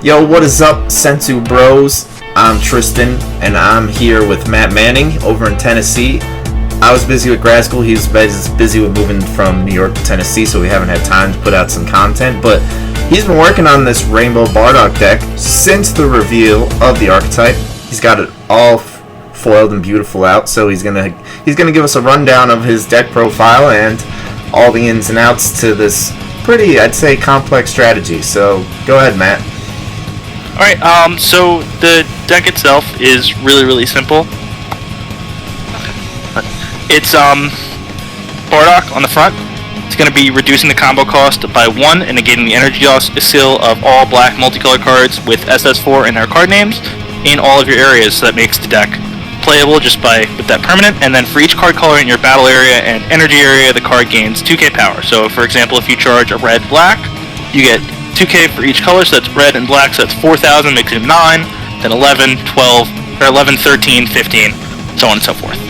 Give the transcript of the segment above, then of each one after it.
Yo, what is up, Senzu Bros? I'm Tristan, and I'm here with Matt Manning over in Tennessee. I was busy with grad school. He was busy with moving from New York to Tennessee, so we haven't had time to put out some content. But he's been working on this Rainbow Bardock deck since the reveal of the archetype. He's got it all foiled and beautiful out, so he's gonna give us a rundown of his deck profile and all the ins and outs to this pretty, I'd say, complex strategy. So go ahead, Matt. Alright, so the deck itself is really simple. It's Bardock on the front. It's going to be reducing the combo cost by 1 and negating the energy skill of all black multicolor cards with SS4 in their card names in all of your areas, so that makes the deck playable just with that permanent. And then for each card color in your battle area and energy area, the card gains 2k power. So for example, if you charge a red-black, you get 2k for each color, so that's red and black, so that's 4,000, makes it 9, then 11, 12, or 11, 13, 15, so on and so forth.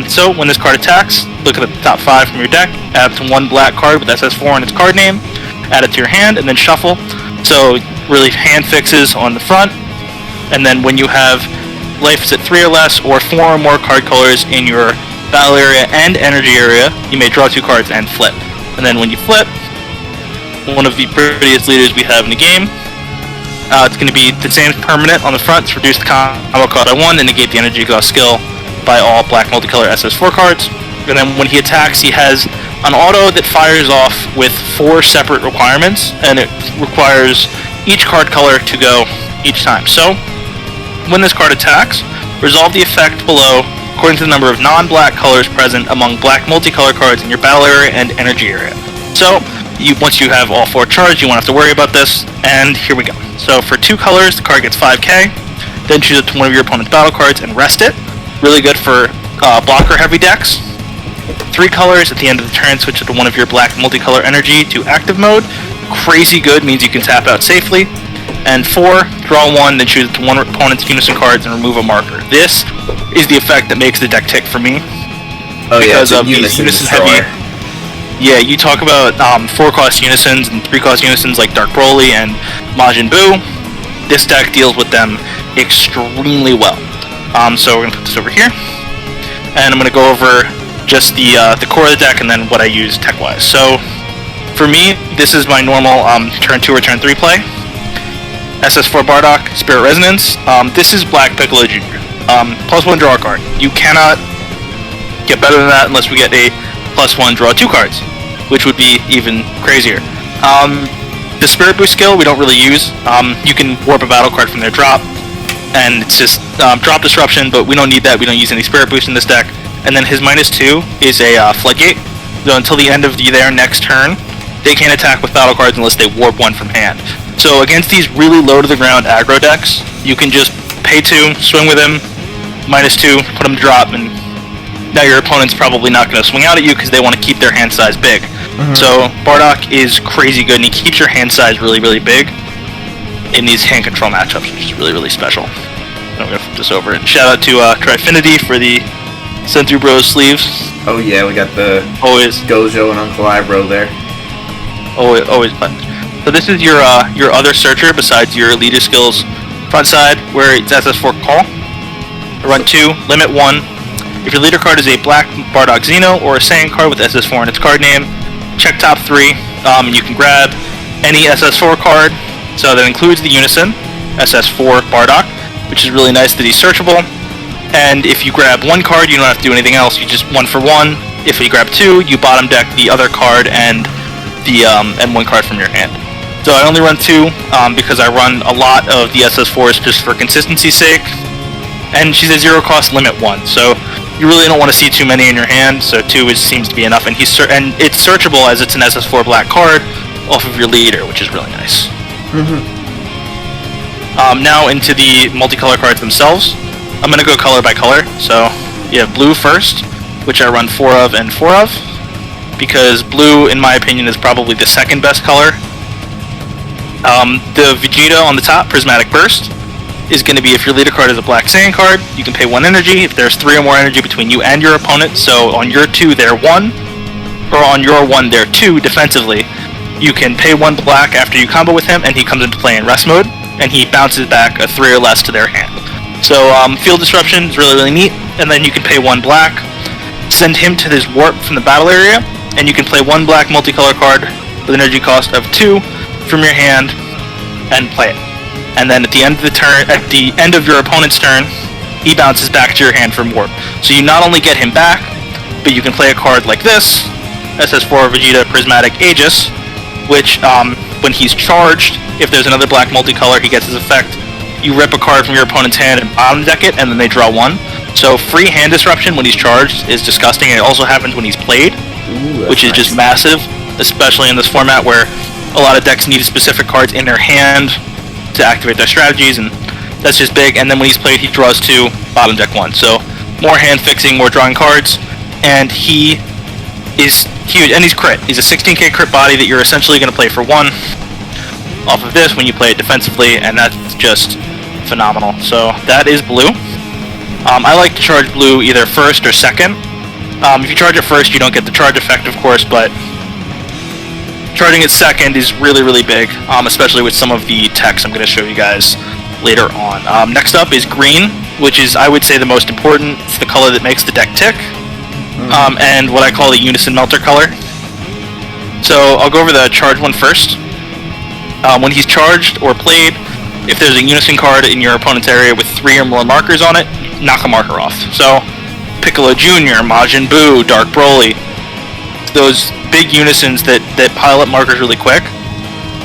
So when this card attacks, look at the top 5 from your deck, add up to 1 black card with SS4 in its card name, add it to your hand, and then shuffle. So really hand fixes on the front, and then when you have life is at 3 or less, or 4 or more card colors in your battle area and energy area, you may draw 2 cards and flip. And then when you flip, one of the prettiest leaders we have in the game. It's going to be the same permanent on the front to reduce the combo cost by 1 and negate the energy exhaust skill by all black multicolor SS4 cards. And then when he attacks, he has an auto that fires off with 4 separate requirements, and it requires each card color to go each time. So when this card attacks, resolve the effect below according to the number of non-black colors present among black multicolor cards in your battle area and energy area. So once you have all 4 charged, you won't have to worry about this, and here we go. So for 2 colors, the card gets 5k, then choose up to one of your opponent's battle cards and rest it. Really good for blocker heavy decks. 3 colors, at the end of the turn, switch it to one of your black multicolor energy to active mode. Crazy good, means you can tap out safely. And 4, draw 1, then choose it to one opponent's unison cards and remove a marker. This is the effect that makes the deck tick for me. Oh because yeah, of these unison heavy. Yeah, you talk about 4-cost unisons and 3-cost unisons like Dark Broly and Majin Buu. This deck deals with them extremely well. So we're going to put this over here. And I'm going to go over just the core of the deck and then what I use tech-wise. So for me, this is my normal turn 2 or turn 3 play. SS4 Bardock, Spirit Resonance. This is Black Piccolo Jr. +1 draw a card. You cannot get better than that unless we get a +1 draw 2 cards, which would be even crazier. The Spirit Boost skill we don't really use. You can warp a battle card from their drop, and it's just drop disruption, but we don't need that. We don't use any Spirit Boost in this deck. And then his -2 is a Floodgate. So until the end of their next turn, they can't attack with battle cards unless they warp 1 from hand. So against these really low to the ground aggro decks, you can just pay 2, swing with him, -2, put him to drop, and now your opponent's probably not going to swing out at you because they want to keep their hand size big. Mm-hmm. So Bardock is crazy good, and he keeps your hand size really big in these hand control matchups, which is really special. I'm going to flip this over. And shout out to Trifinity for the Senzu Bros sleeves. Oh yeah, we got the always Gojo and Uncle Ibro there. Always fun. So this is your other searcher besides your leader skills front side, where it's SS4 call. Run 2, limit 1. If your leader card is a black Bardock Xeno or a Saiyan card with SS4 in its card name, check top 3. You can grab any SS4 card, so that includes the Unison, SS4 Bardock, which is really nice that he's searchable. And if you grab 1 card, you don't have to do anything else. You just 1 for 1. If you grab 2, you bottom deck the other card and the M1 card from your hand. So I only run 2 because I run a lot of the SS4s just for consistency's sake. And she's a 0-cost limit 1, so you really don't want to see too many in your hand, so 2 seems to be enough. And it's searchable as it's an SS4 black card off of your leader, which is really nice. Mm-hmm. Now into the multicolor cards themselves. I'm going to go color by color. So you have blue first, which I run 4 of and 4 of, because blue, in my opinion, is probably the second best color. The Vegeta on the top, Prismatic Burst, is going to be if your leader card is a black Saiyan card, you can pay 1 energy. If there's 3 or more energy between you and your opponent, so on your 2 they're 1, or on your 1 they're 2 defensively, you can pay 1 black after you combo with him, and he comes into play in rest mode. and he bounces back a 3 or less to their hand. So Field Disruption is really, really neat, and then you can pay 1 black, send him to this warp from the battle area, and you can play 1 black multicolor card with an energy cost of 2 from your hand, and play it. And then at the end of the turn, at the end of your opponent's turn, he bounces back to your hand from warp. So you not only get him back, but you can play a card like this, SS4 Vegeta Prismatic Aegis, which when he's charged, if there's another black multicolor, he gets his effect. You rip a card from your opponent's hand and bottom deck it, and then they draw 1. So free hand disruption when he's charged is disgusting, and it also happens when he's played, which is nice. Just massive, especially in this format where a lot of decks need specific cards in their hand to activate their strategies, and that's just big. And then when he's played, he draws 2, bottom deck 1. So more hand fixing, more drawing cards, and he is huge, and he's crit. He's a 16k crit body that you're essentially going to play for 1 off of this when you play it defensively, and that's just phenomenal. So that is blue. I like to charge blue either first or second. If you charge it first, you don't get the charge effect, of course, but charging it second is really, really big, especially with some of the text I'm going to show you guys later on. Next up is green, which is, I would say, the most important. It's the color that makes the deck tick, and what I call the unison melter color. So I'll go over the charge one first. When he's charged or played, if there's a unison card in your opponent's area with 3 or more markers on it, knock a marker off. So Piccolo Jr., Majin Buu, Dark Broly, those big unisons that pile up markers really quick.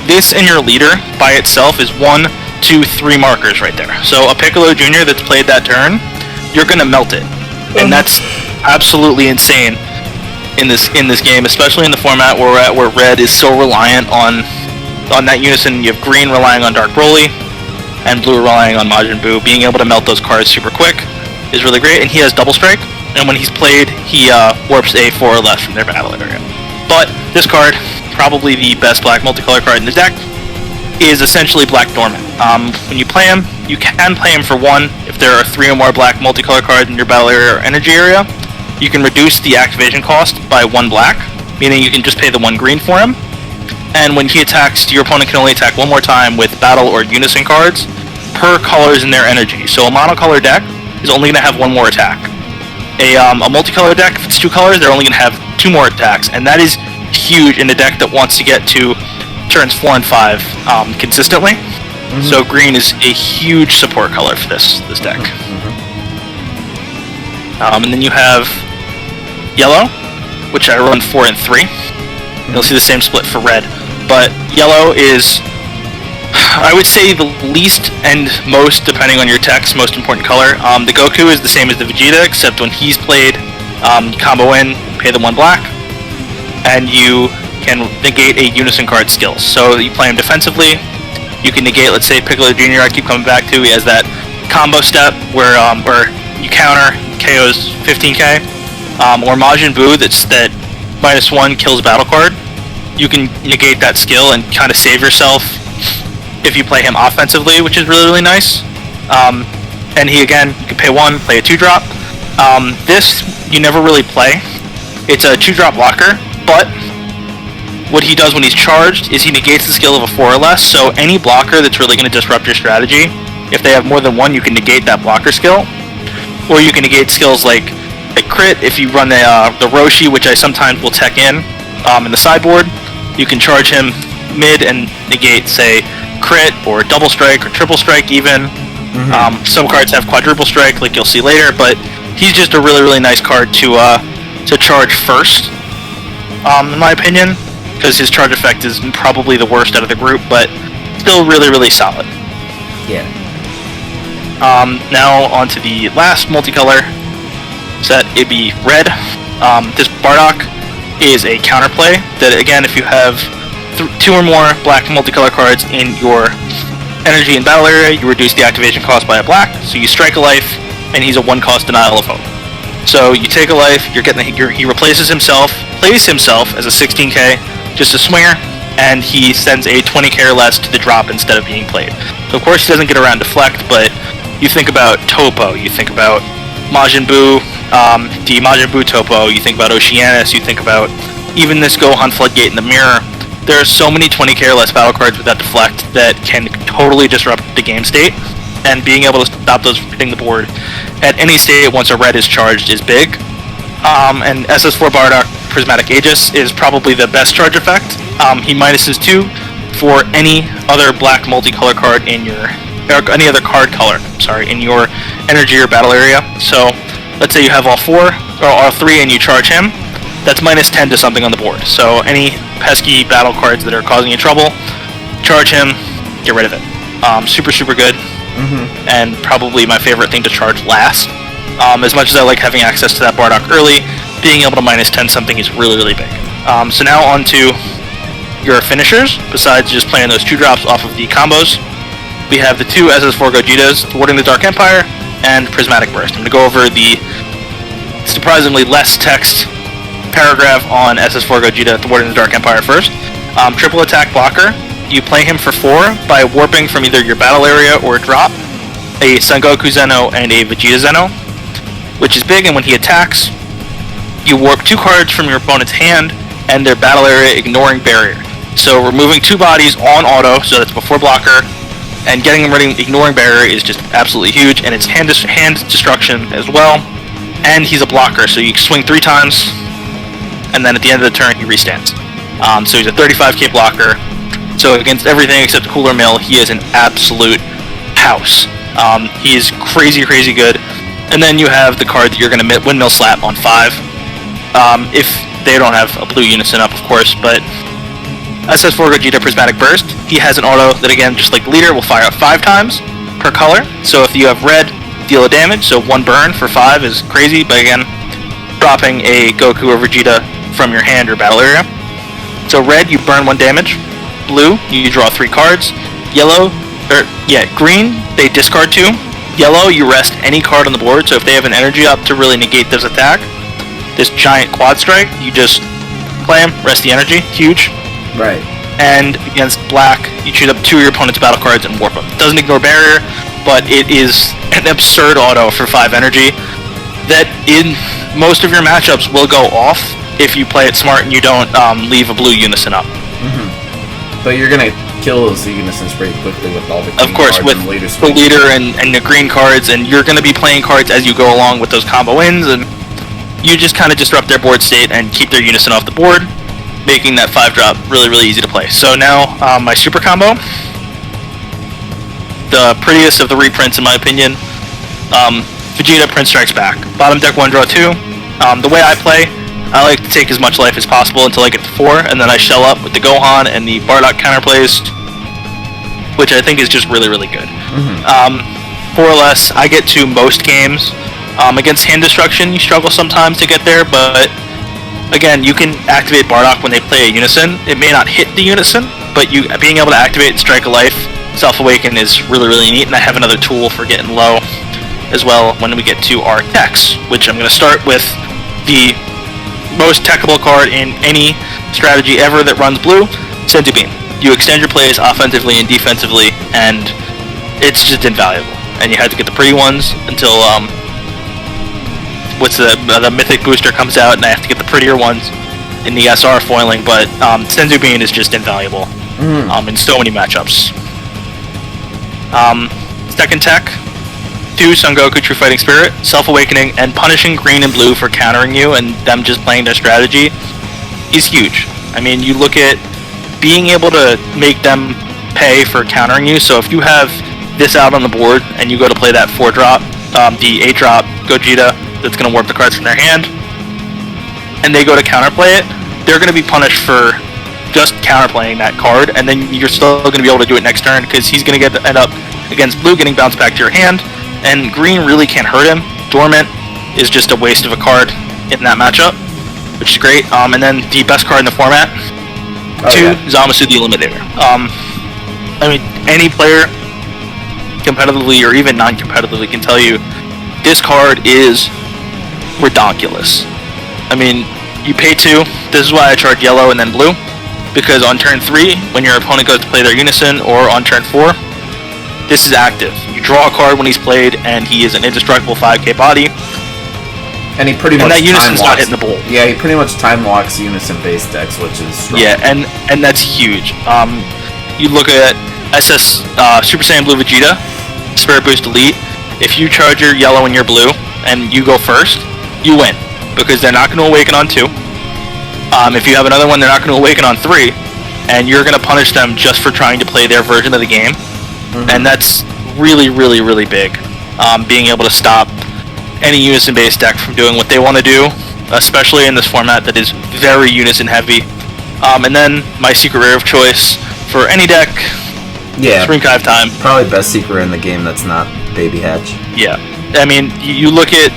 This in your leader by itself is 1, 2, 3 markers right there. So a Piccolo Jr. that's played that turn, you're gonna melt it, and that's absolutely insane in this game, especially in the format where we're at, where red is so reliant on that unison. You have green relying on Dark Broly, and blue relying on Majin Buu. Being able to melt those cards super quick is really great, and he has double strike, and when he's played, he warps a 4 or less from their battle area. But this card, probably the best black multicolor card in the deck, is essentially Black Dormant. When you play him, you can play him for 1. If there are 3 or more black multicolor cards in your battle area or energy area, you can reduce the activation cost by 1 black, meaning you can just pay the 1 green for him. And when he attacks, your opponent can only attack 1 more time with battle or unison cards per colors in their energy. So a monocolor deck is only going to have 1 more attack. A multicolor deck, if it's 2 colors, they're only going to have 2 more attacks, and that is huge in a deck that wants to get to turns 4 and 5 consistently. So green is a huge support color for this deck. And then you have yellow, which I run 4 and 3. You'll see the same split for red, but yellow is, I would say, the least and most, depending on your text, most important color. The Goku is the same as the Vegeta, except when he's played, you combo in, pay the 1 black, and you can negate a unison card skills. So you play him defensively, you can negate, let's say, Piccolo Jr. I keep coming back to. He has that combo step where you counter KO's 15k, or Majin Buu that -1 kills battle card. You can negate that skill and kind of save yourself if you play him offensively, which is really, really nice. And he, again, you can pay 1, play a 2-drop. This you never really play. It's a 2-drop blocker, but what he does when he's charged is he negates the skill of a 4 or less, so any blocker that's really going to disrupt your strategy, if they have more than 1, you can negate that blocker skill. Or you can negate skills like crit. If you run the Roshi, which I sometimes will tech in the sideboard, you can charge him mid and negate, say, crit or double strike or triple strike even. Some cards have quadruple strike, like you'll see later, but he's just a really, really nice card to charge first, in my opinion, because his charge effect is probably the worst out of the group, but still really, really solid. Yeah. Now on to the last multicolor set. It'd be red. This Bardock is a counterplay that, again, if you have 2 or more black multicolor cards in your energy and battle area, you reduce the activation cost by a black, so you strike a life, and he's a 1-cost denial of hope. So you take a life, he replaces himself, plays himself as a 16k, just a swinger, and he sends a 20k or less to the drop instead of being played. So of course he doesn't get around deflect, but you think about Topo, you think about Majin Buu, the Majin Buu Topo, you think about Oceanus, you think about even this Gohan Floodgate in the mirror. There are so many 20k or less battle cards with that deflect that can totally disrupt the game state, and being able to stop those from hitting the board at any state once a red is charged is big. And SS4 Bardock Prismatic Aegis is probably the best charge effect. He minuses 2 for any other black multicolor card in your, or any other card color, in your energy or battle area. So let's say you have all 4 or all 3 and you charge him, that's minus 10 to something on the board. So any pesky battle cards that are causing you trouble, charge him, get rid of it. Super good, and probably my favorite thing to charge last. As much as I like having access to that Bardock early, being able to minus 10 something is really big. So now on to your finishers. Besides just playing those 2 drops off of the combos, we have the 2 SS4 Gojitas, Thwarting the Dark Empire, and Prismatic Burst. I'm going to go over the surprisingly less text paragraph on SS4 Gogeta, Thwarting the Dark Empire first. Triple attack blocker. You play him for 4 by warping from either your battle area or drop a Sengoku Zeno and a Vegeta Zeno, which is big, and when he attacks, you warp 2 cards from your opponent's hand and their battle area, ignoring barrier. So removing 2 bodies on auto, so that's before blocker, and getting them ready, ignoring barrier, is just absolutely huge, and it's hand destruction as well, and he's a blocker, so you swing 3 times, and then at the end of the turn, he restands. So he's a 35k blocker, so against everything except Cooler Mill, he is an absolute house. He is crazy good. And then you have the card that you're going to Windmill Slap on 5. If they don't have a blue unison up, of course, but SS4 Gogeta Prismatic Burst, he has an auto that, again, just like the leader, will fire up 5 times per color. So if you have red, deal a damage, so 1 burn for 5 is crazy, but again, dropping a Goku or Vegeta from your hand or battle area. So red, you burn 1 damage. Blue, you draw 3 cards. Green, they discard 2. Yellow, you rest any card on the board, so if they have an energy up to really negate this attack, this giant quad strike, you just play him, rest the energy, huge. Right. And against black, you choose up 2 of your opponent's battle cards and warp them. It doesn't ignore barrier, but it is an absurd auto for 5 energy that in most of your matchups will go off if you play it smart and you don't leave a blue unison up. But you're gonna kill those unisons pretty quickly with all the green of course, cards with and the leader and the green cards, and you're gonna be playing cards as you go along with those combo wins, and you just kind of disrupt their board state and keep their unison off the board, making that 5-drop really easy to play. So now my super combo, the prettiest of the reprints in my opinion, Vegeta Prince Strikes Back. Bottom deck 1, draw 2. The way I play, I like to take as much life as possible until I get to 4, and then I shell up with the Gohan and the Bardock counterplays, which I think is just really good. More or less, I get to most games. Against hand destruction, you struggle sometimes to get there, but again, you can activate Bardock when they play a unison. It may not hit the unison, but you being able to activate and strike a life, Self-Awaken, is really neat, and I have another tool for getting low as well when we get to our techs, which I'm going to start with the most techable card in any strategy ever that runs blue, Senzu Bean. You extend your plays offensively and defensively, and it's just invaluable. And you had to get the pretty ones until the mythic booster comes out, and I have to get the prettier ones in the SR foiling. But Senzu Bean is just invaluable in so many matchups. Second tech, 2 Son Goku True Fighting Spirit, Self-Awakening, and punishing green and blue for countering you and them just playing their strategy is huge. I mean, you look at being able to make them pay for countering you, so if you have this out on the board and you go to play that 4-drop, the 8-drop Gogeta that's going to warp the cards from their hand, and they go to counterplay it, they're going to be punished for just counterplaying that card, and then you're still going to be able to do it next turn because he's going to end up against blue getting bounced back to your hand. And green really can't hurt him. Dormant is just a waste of a card in that matchup, which is great. And then the best card in the format, 2, Zamasu the Eliminator. I mean, any player, competitively or even non-competitively, can tell you this card is redonkulous. I mean, you pay 2. This is why I charge yellow and then blue, because on turn 3, when your opponent goes to play their unison, or on turn 4, this is active. You draw a card when he's played, and he is an indestructible 5k body. And he pretty much that time Unison's not locks. hitting the board. Yeah, he pretty much time locks Unison-based decks, which is strong. Yeah, and that's huge. You look at SS Super Saiyan Blue Vegeta, Spirit Boost Elite. If you charge your yellow and your blue, and you go first, you win. Because they're not going to awaken on 2. If you have another one, they're not going to awaken on 3. And you're going to punish them just for trying to play their version of the game. Mm-hmm. And that's really, really, really big. Being able to stop any Unison-based deck from doing what they want to do, especially in this format that is very Unison-heavy. And then my secret rare of choice for any deck, Springhive Time. Probably best secret rare in the game that's not Baby Hatch. Yeah. I mean, you look at,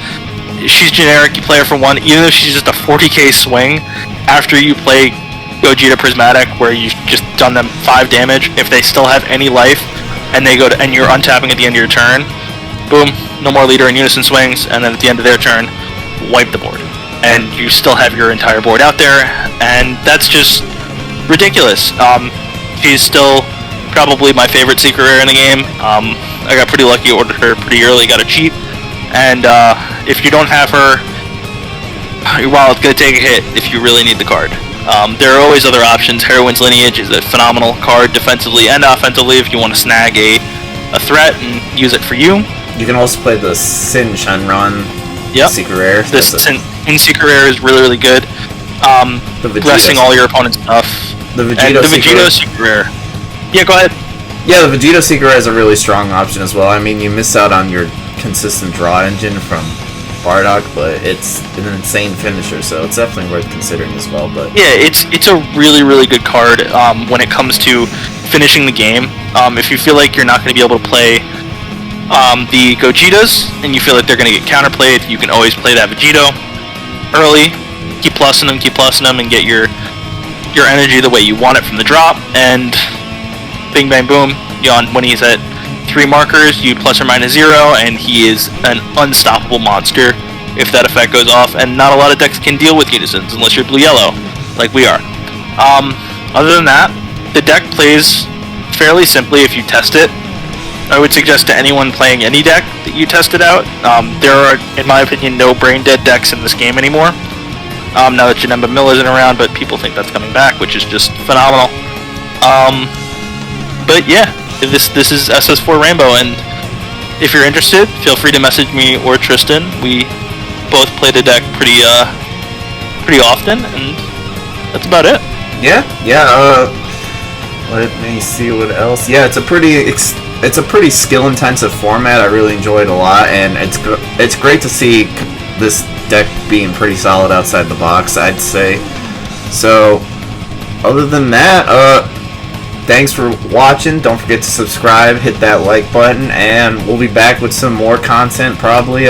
she's generic, you play her for 1, even if she's just a 40k swing, after you play Gogeta Prismatic, where you've just done them 5 damage, if they still have any life, and they go to, and you're untapping at the end of your turn, boom, no more leader and Unison swings, and then at the end of their turn, wipe the board. And you still have your entire board out there, and that's just ridiculous. She's still probably my favorite secret rare in the game. I got pretty lucky, ordered her pretty early, got a cheap, and if you don't have her, your wallet's going to take a hit if you really need the card. There are always other options. Heroine's Lineage is a phenomenal card defensively and offensively if you want to snag a threat and use it for you. You can also play the Sin Shenron secret rare. This Sin secret rare is really, really good. Blessing all your opponent's stuff. The Vegito secret rare. Yeah, go ahead. Yeah, the Vegito secret rare is a really strong option as well. I mean, you miss out on your consistent draw engine from Bardock, but it's an insane finisher, so it's definitely worth considering as well. But yeah, it's a really, really good card when it comes to finishing the game. If you feel like you're not going to be able to play the Gogetas, and you feel like they're going to get counterplayed, you can always play that Vegito early, keep plussing them, and get your energy the way you want it from the drop, and bing bang boom, when he's at 3 markers, you plus or minus 0, and he is an unstoppable monster if that effect goes off, and not a lot of decks can deal with Unisons unless you're blue-yellow, like we are. Other than that, the deck plays fairly simply if you test it. I would suggest to anyone playing any deck that you test it out. There are, in my opinion, no brain-dead decks in this game anymore. Now that Janemba Mill isn't around, but people think that's coming back, which is just phenomenal. But yeah, this is SS4 Rainbow, and if you're interested, feel free to message me or Tristan. We both play the deck pretty often, and that's about it. Yeah. Let me see what else. Yeah, it's a pretty skill-intensive format. I really enjoy it a lot, and it's great to see this deck being pretty solid outside the box, I'd say. So, other than that, thanks for watching. Don't forget to subscribe, hit that like button, and we'll be back with some more content probably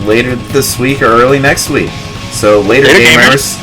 later this week or early next week. So later gamers.